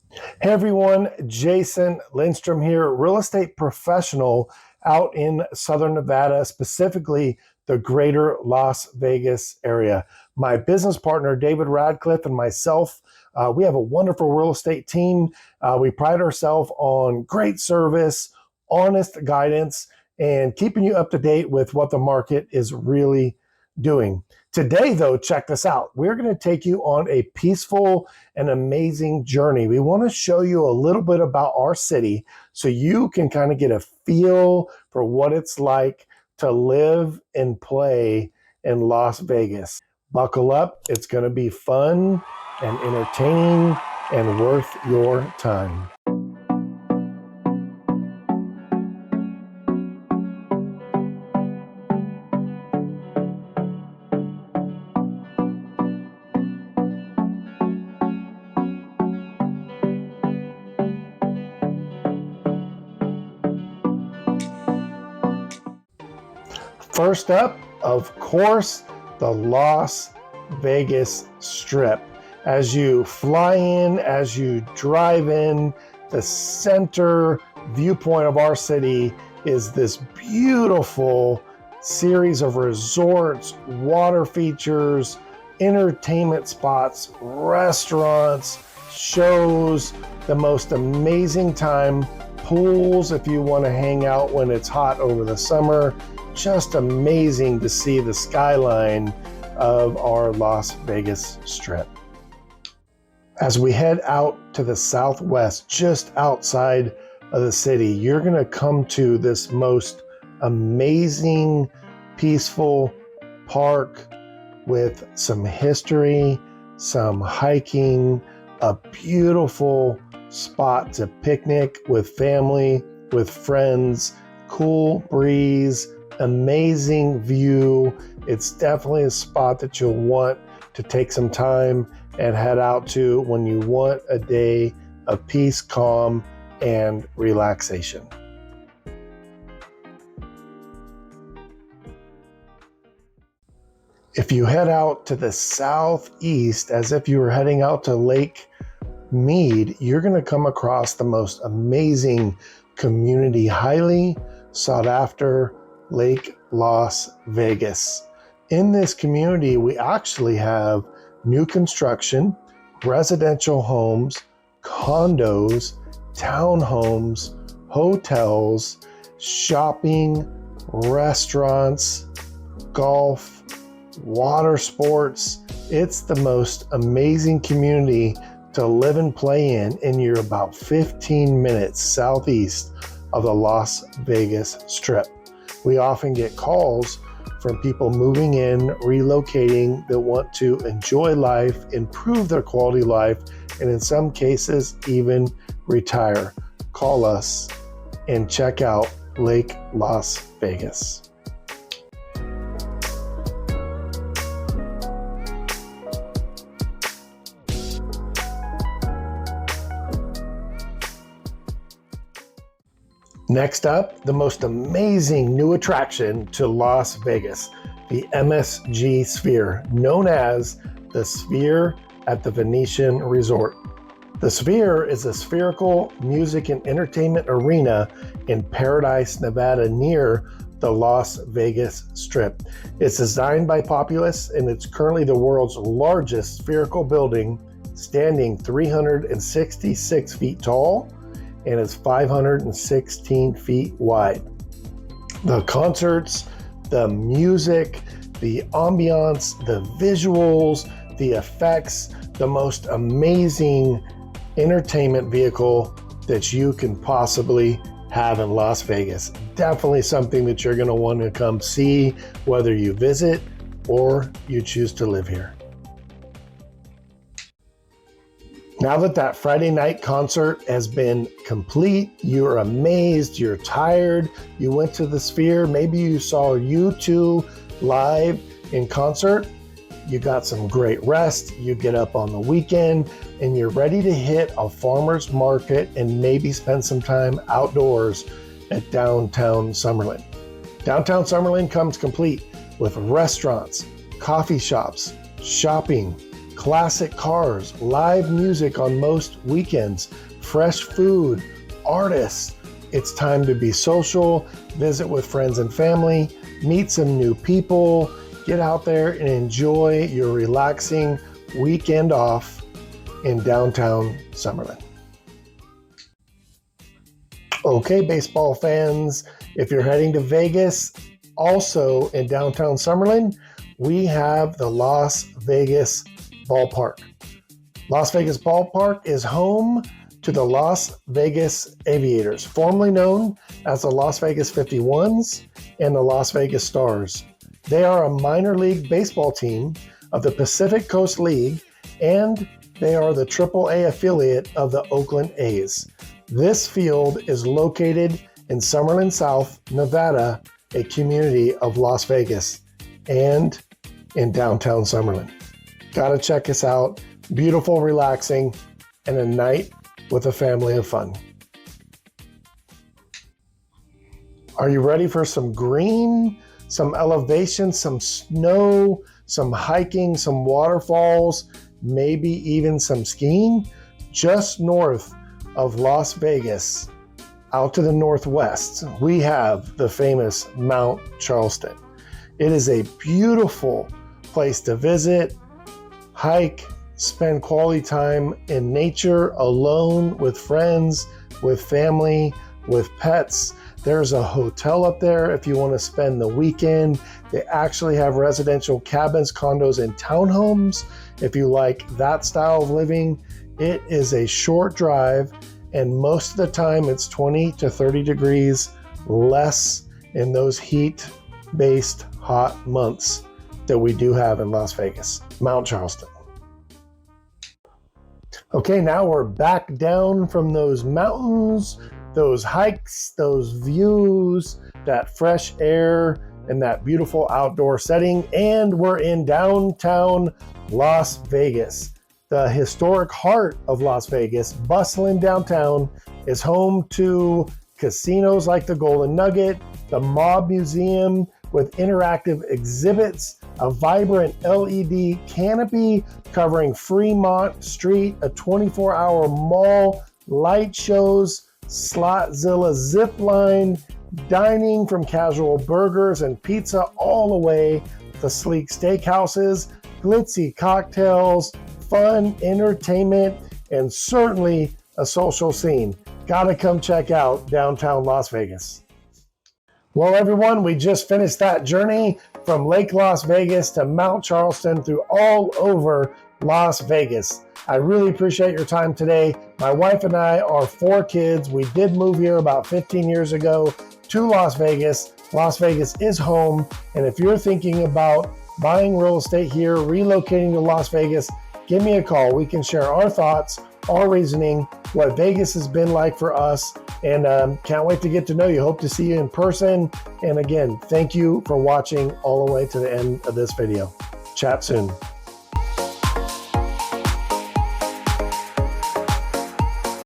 Hey everyone, Jason Lindstrom here, real estate professional out in Southern Nevada, specifically the greater Las Vegas area. My business partner, David Radcliffe, and myself, we have a wonderful real estate team. We pride ourselves on great service, honest guidance, and keeping you up to date with what the market is really doing. Today, though, check this out. We're going to take you on a peaceful and amazing journey. We want to show you a little bit about our city so you can kind of get a feel for what it's like to live and play in Las Vegas. Buckle up. It's going to be fun and entertaining and worth your time. First up, of course, the Las Vegas Strip. As you fly in, as you drive in, the center viewpoint of our city is this beautiful series of resorts, water features, entertainment spots, restaurants, shows, the most amazing time, pools if you want to hang out when it's hot over the summer. Just amazing to see the skyline of our Las Vegas Strip. As we head out to the southwest, just outside of the city, you're going to come to this most amazing, peaceful park with some history, some hiking, a beautiful spot to picnic with family, with friends, cool breeze, amazing view. It's definitely a spot that you'll want to take some time and head out to when you want a day of peace, calm, and relaxation. If you head out to the southeast, as if you were heading out to Lake Mead, you're going to come across the most amazing community, highly sought after Lake Las Vegas. In this community, we actually have new construction, residential homes, condos, townhomes, hotels, shopping, restaurants, golf, water sports. It's the most amazing community to live and play in, and you're about 15 minutes southeast of the Las Vegas Strip. We often get calls from people moving in, relocating, that want to enjoy life, improve their quality of life, and in some cases, even retire. Call us and check out Lake Las Vegas. Next up, the most amazing new attraction to Las Vegas, the MSG Sphere, known as the Sphere at the Venetian Resort. The Sphere is a spherical music and entertainment arena in Paradise, Nevada, near the Las Vegas Strip. It's designed by Populous, and it's currently the world's largest spherical building, standing 366 feet tall and is 516 feet wide. The concerts, the music, the ambiance, the visuals, the effects, the most amazing entertainment vehicle that you can possibly have in Las Vegas. Definitely something that you're going to want to come see, whether you visit or you choose to live here. Now that Friday night concert has been complete, you're amazed, you're tired, you went to the Sphere, maybe you saw U2 live in concert, you got some great rest, you get up on the weekend, and you're ready to hit a farmer's market and maybe spend some time outdoors at Downtown Summerlin. Downtown Summerlin comes complete with restaurants, coffee shops, shopping, classic cars, live music on most weekends, fresh food, artists. It's time to be social, visit with friends and family, meet some new people, get out there and enjoy your relaxing weekend off in downtown Summerlin. Okay, baseball fans, if you're heading to Vegas, also in downtown Summerlin, we have the Las Vegas Ballpark. Las Vegas Ballpark is home to the Las Vegas Aviators, formerly known as the Las Vegas 51s and the Las Vegas Stars. They are a minor league baseball team of the Pacific Coast League, and they are the AAA affiliate of the Oakland A's. This field is located in Summerlin South, Nevada, a community of Las Vegas, and in downtown Summerlin. Gotta check this out. Beautiful, relaxing, and a night with a family of fun. Are you ready for some green, some elevation, some snow, some hiking, some waterfalls, maybe even some skiing? Just north of Las Vegas, out to the northwest, we have the famous Mount Charleston. It is a beautiful place to visit, hike, spend quality time in nature, alone, with friends, with family, with pets. There's a hotel up there if you want to spend the weekend. They actually have residential cabins, condos, and townhomes if you like that style of living. It is a short drive, and most of the time it's 20 to 30 degrees less in those heat-based hot months that we do have in Las Vegas, Mount Charleston. Okay, now we're back down from those mountains, those hikes, those views, that fresh air, and that beautiful outdoor setting, and we're in downtown Las Vegas. The historic heart of Las Vegas, bustling downtown, is home to casinos like the Golden Nugget, the Mob Museum with interactive exhibits, a vibrant LED canopy covering Fremont Street, a 24-hour mall, light shows, Slotzilla zip line, dining from casual burgers and pizza all the way to sleek steakhouses, glitzy cocktails, fun entertainment, and certainly a social scene. Gotta come check out downtown Las Vegas. Well, everyone, we just finished that journey from Lake Las Vegas to Mount Charleston through all over Las Vegas. I really appreciate your time today. My wife and I are 4 kids. We did move here about 15 years ago to Las Vegas. Las Vegas is home, and if you're thinking about buying real estate here, relocating to Las Vegas, give me a call. We can share our thoughts, our reasoning, what Vegas has been like for us, and can't wait to get to know you. Hope to see you in person. And again, thank you for watching all the way to the end of this video. Chat soon.